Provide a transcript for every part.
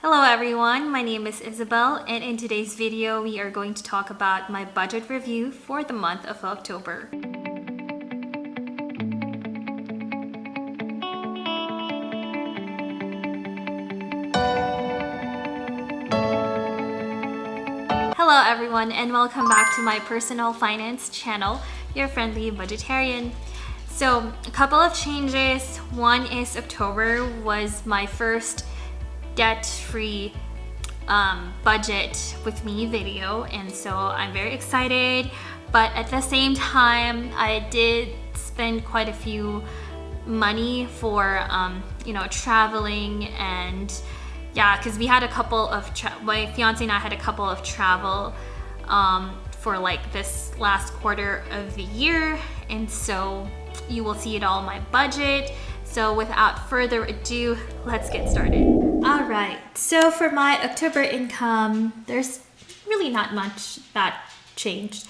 Hello everyone, my name is Isabel, and in today's video we are going to talk about my budget review for the month of October. Hello everyone, and welcome back to my personal finance channel, Your Friendly Budgetarian. So a couple of changes. One is October was my first debt-free budget with me video, and so I'm very excited, but at the same time I did spend quite a few money for traveling, and because we had a couple of my fiance and I had a couple of travel for like this last quarter of the year, and so you will see it all in my budget. So without further ado, let's get started. All right, so for my October income, there's really not much that changed.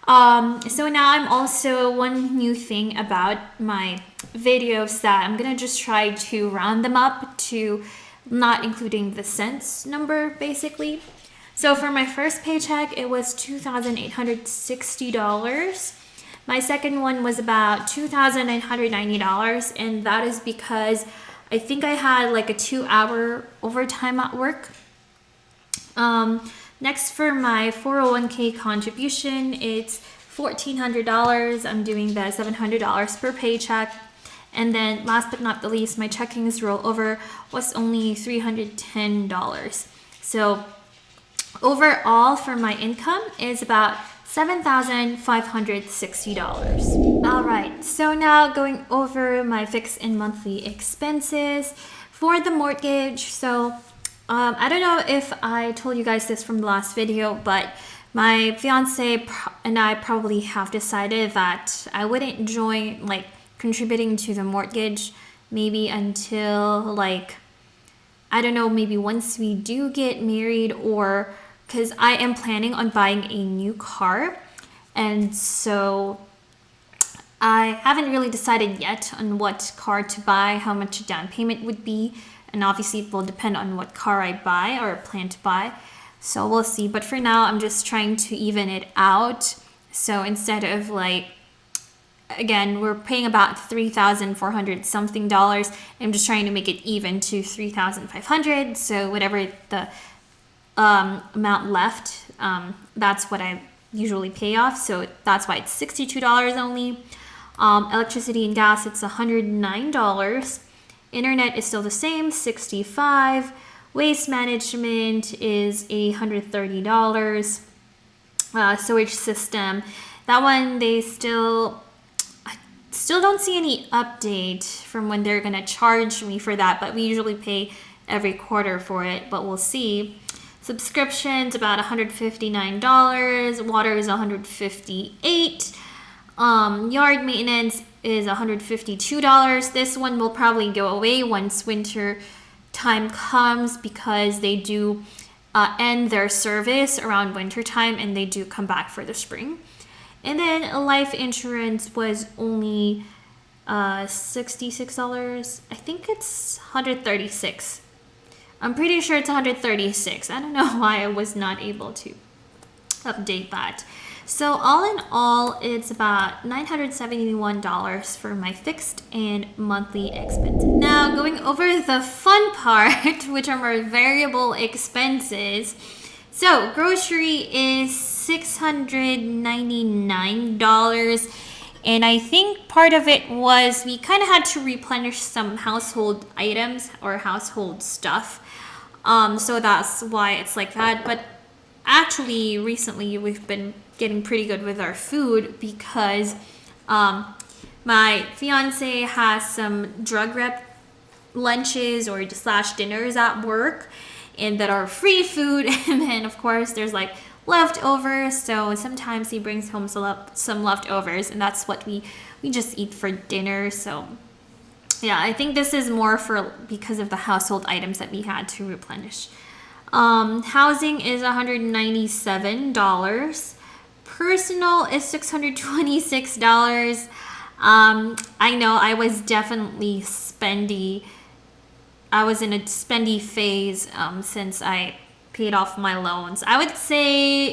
So now I'm also, one new thing about my videos that I'm gonna just try to round them up to not including the cents number, basically. So for my first paycheck, it was $2,860. My second one was about $2,990, and that is because I think I had like a 2-hour overtime at work. Next, for my 401k contribution, it's $1,400. I'm doing the $700 per paycheck. And then last but not the least, my checkings rollover was only $310. So overall for my income is about $7,560. All right, so now going over my fixed and monthly expenses for the mortgage. So I don't know if I told you guys this from the last video, but my fiance and I probably have decided that I wouldn't join like contributing to the mortgage maybe until like, I don't know, maybe once we do get married, or because I am planning on buying a new car, and so I haven't really decided yet on what car to buy, how much down payment would be, and obviously it will depend on what car I buy or plan to buy, so we'll see. But for now, I'm just trying to even it out. So instead of like, again, we're paying about $3,400 something dollars, I'm just trying to make it even to $3,500, so whatever the amount left, that's what I usually pay off, so that's why it's $62 only. Electricity and gas, it's $109. Internet is still the same, $65. Waste management is $130. Sewage system, that one I still don't see any update from when they're gonna charge me for that, but we usually pay every quarter for it, but we'll see. Subscriptions about $159. Water is $158. Yard maintenance is $152. This one will probably go away once winter time comes, because they do end their service around winter time and they do come back for the spring. And then life insurance was only $66. I think it's $136. I'm pretty sure it's $136. I don't know why I was not able to update that. So all in all, it's about $971 for my fixed and monthly expenses. Now going over the fun part, which are my variable expenses. So grocery is $699. And I think part of it was we kind of had to replenish some household items or household stuff. So that's why it's like that. But actually, recently, we've been getting pretty good with our food, because my fiance has some drug rep lunches or slash dinners at work, and that are free food. And then, of course, there's like leftovers, so sometimes he brings home some leftovers, and that's what we just eat for dinner. So yeah, I think this is more for because of the household items that we had to replenish. Housing is $197. Personal is $626. I know I was definitely spendy I was in a spendy phase since I paid off my loans. I would say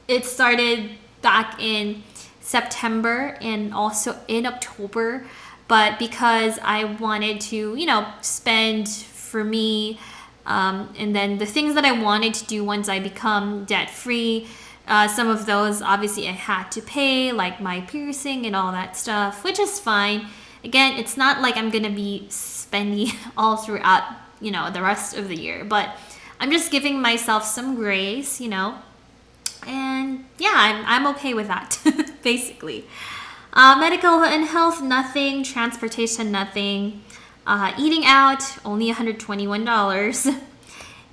it started back in September and also in October, but because I wanted to, spend for me, and then the things that I wanted to do once I become debt free, some of those obviously I had to pay, like my piercing and all that stuff, which is fine. Again, it's not like I'm gonna be spendy all throughout, the rest of the year, but I'm just giving myself some grace, and yeah, I'm okay with that, basically. Medical and health, nothing. Transportation, nothing. Eating out, only $121.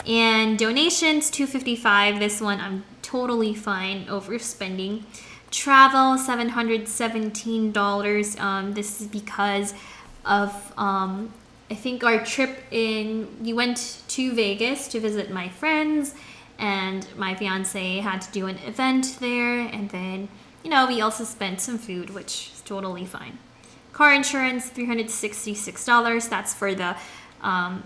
And donations, $255. This one I'm totally fine overspending. Travel, $717. This is because of I think our trip we went to Vegas to visit my friends, and my fiance had to do an event there, and then we also spent some food, which is totally fine. Car insurance, $366. That's for the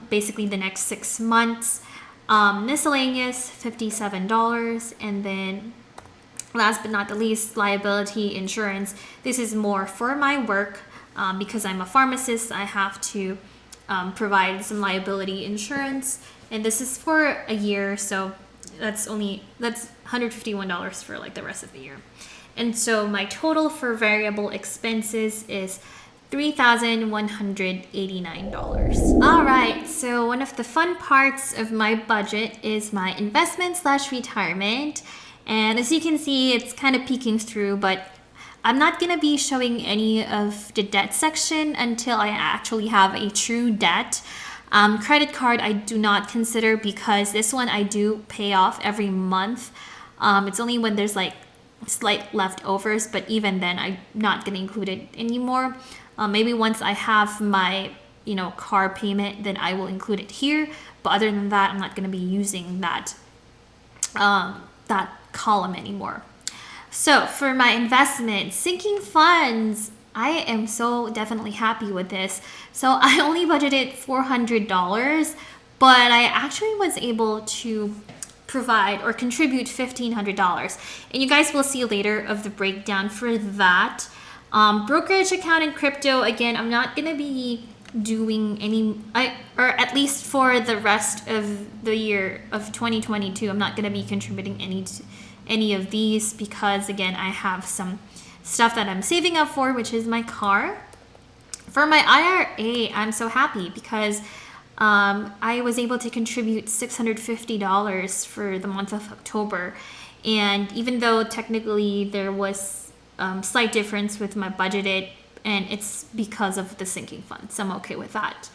basically the next 6 months. Miscellaneous, $57. And then last but not the least, liability insurance. This is more for my work because I'm a pharmacist. I have to provide some liability insurance, and this is for a year, so that's $151 for like the rest of the year. And so my total for variable expenses is $3,189. All right, so one of the fun parts of my budget is my investment/retirement. And as you can see, it's kind of peeking through, but I'm not going to be showing any of the debt section until I actually have a true debt. Credit card, I do not consider because this one I do pay off every month. It's only when there's like slight leftovers, but even then I'm not going to include it anymore. Maybe once I have my car payment, then I will include it here, but other than that, I'm not going to be using that column anymore. So for my investment, sinking funds, I am so definitely happy with this. So I only budgeted $400, but I actually was able to provide or contribute $1,500. And you guys will see later of the breakdown for that. Brokerage account and crypto, again, I'm not going to be doing any, or at least for the rest of the year of 2022, I'm not going to be contributing any of these because, again, I have some stuff that I'm saving up for, which is my car. For my IRA, I'm so happy because I was able to contribute $650 for the month of October. And even though technically there was slight difference with my budgeted, and it's because of the sinking fund, so I'm okay with that.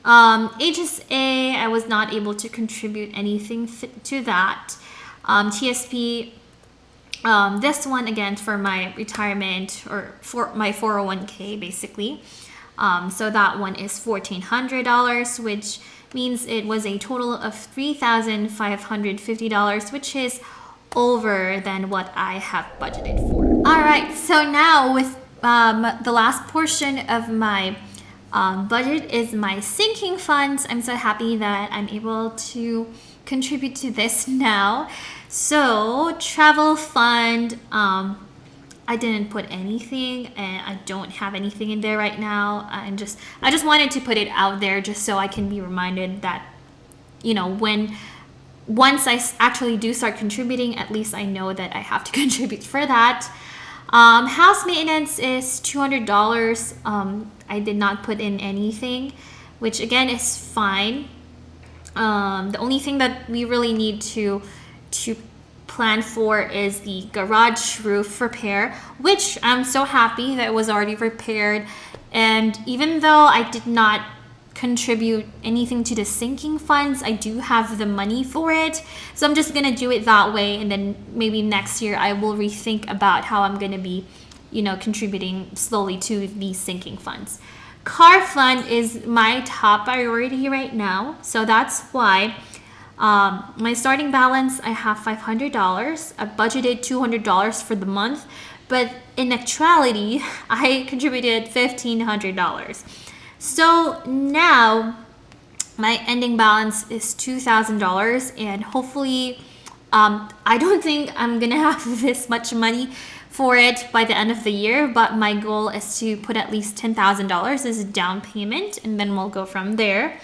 HSA, I was not able to contribute anything to that. TSP, this one again for my retirement or for my 401k basically. So that one is $1,400, which means it was a total of $3,550, which is over than what I have budgeted for. All right, so now with the last portion of my budget is my sinking funds. I'm so happy that I'm able to contribute to this now. So travel fund, I didn't put anything, and I don't have anything in there right now. I just wanted to put it out there just so I can be reminded that, once I actually do start contributing, at least I know that I have to contribute for that. House maintenance is $200. I did not put in anything, which again is fine. The only thing that we really need to plan for is the garage roof repair, which I'm so happy that it was already repaired. And even though I did not contribute anything to the sinking funds, I do have the money for it. So I'm just going to do it that way. And then maybe next year I will rethink about how I'm going to be, contributing slowly to these sinking funds. Car fund is my top priority right now. So that's why my starting balance, I have $500. I budgeted $200 for the month, but in actuality, I contributed $1,500. So now my ending balance is $2,000, and hopefully I don't think I'm gonna have this much money for it by the end of the year, but my goal is to put at least $10,000 as a down payment, and then we'll go from there.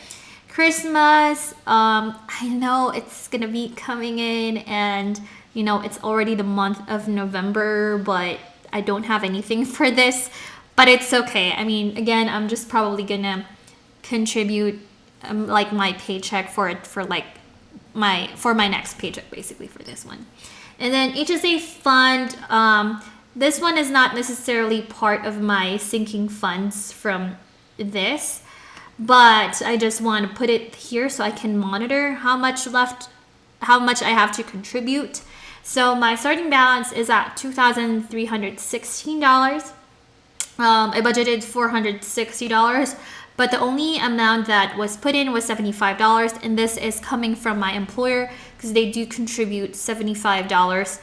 Christmas, I know it's gonna be coming in, and it's already the month of November, but I don't have anything for this, but it's okay. I mean, again, I'm just probably gonna contribute like my paycheck for it for my next paycheck, basically, for this one. And then HSA fund, this one is not necessarily part of my sinking funds from this, but I just want to put it here so I can monitor how much I have to contribute. So my starting balance is at $2,316. I budgeted $460, but the only amount that was put in was $75, and this is coming from my employer because they do contribute $75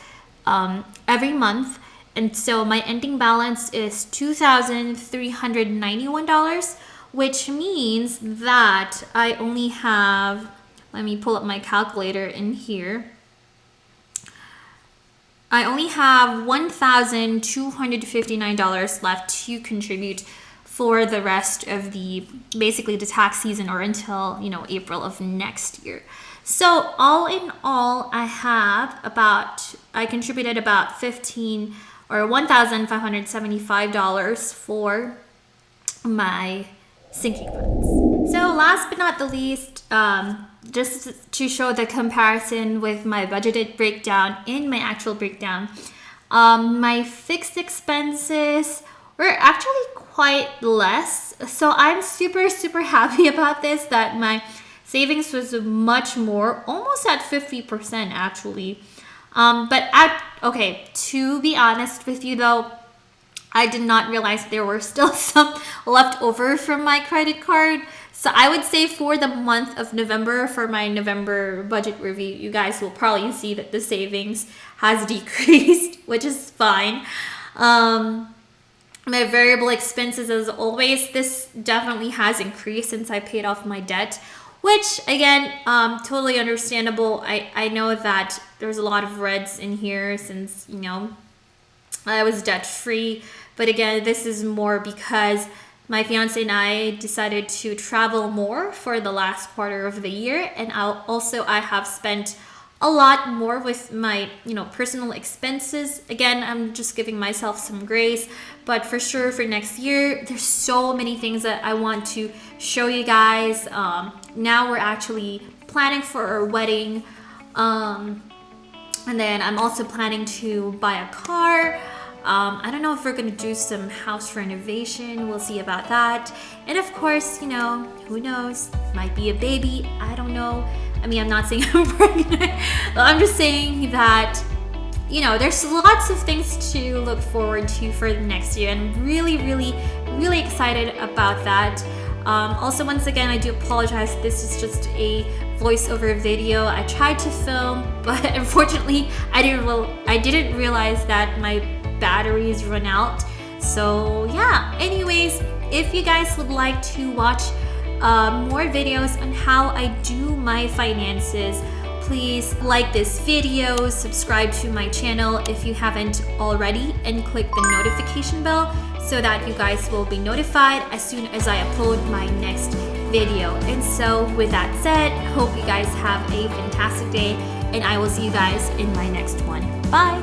every month. And so my ending balance is $2,391, which means that I only have, let me pull up my calculator in here. I only have $1,259 left to contribute for the rest of basically the tax season, or until, April of next year. So all in all, I contributed about $1,575 for my sinking funds. So last but not the least, just to show the comparison with my budgeted breakdown in my actual breakdown, my fixed expenses were actually quite less. So I'm super, super happy about this, that my savings was much more, almost at 50% actually. Okay, to be honest with you though, I did not realize there were still some left over from my credit card. So I would say for the month of November, for my November budget review, you guys will probably see that the savings has decreased, which is fine. My variable expenses, as always, this definitely has increased since I paid off my debt, which again, totally understandable. I know that there's a lot of reds in here since, I was debt free. But again, this is more because my fiance and I decided to travel more for the last quarter of the year. And I have spent a lot more with my, personal expenses. Again, I'm just giving myself some grace, but for sure for next year, there's so many things that I want to show you guys. Now we're actually planning for our wedding. And then I'm also planning to buy a car. I don't know if we're going to do some house renovation. We'll see about that. And of course, who knows? Might be a baby. I don't know. I mean, I'm not saying I'm pregnant. I'm just saying that, there's lots of things to look forward to for the next year. And I'm really, really, really excited about that. Also, once again, I do apologize. This is just a voiceover video. I tried to film, but unfortunately, I didn't realize that my batteries run out. So yeah, anyways, if you guys would like to watch more videos on how I do my finances, please like this video, subscribe to my channel if you haven't already, and click the notification bell so that you guys will be notified as soon as I upload my next video. And so with that said, hope you guys have a fantastic day, and I will see you guys in my next one. Bye!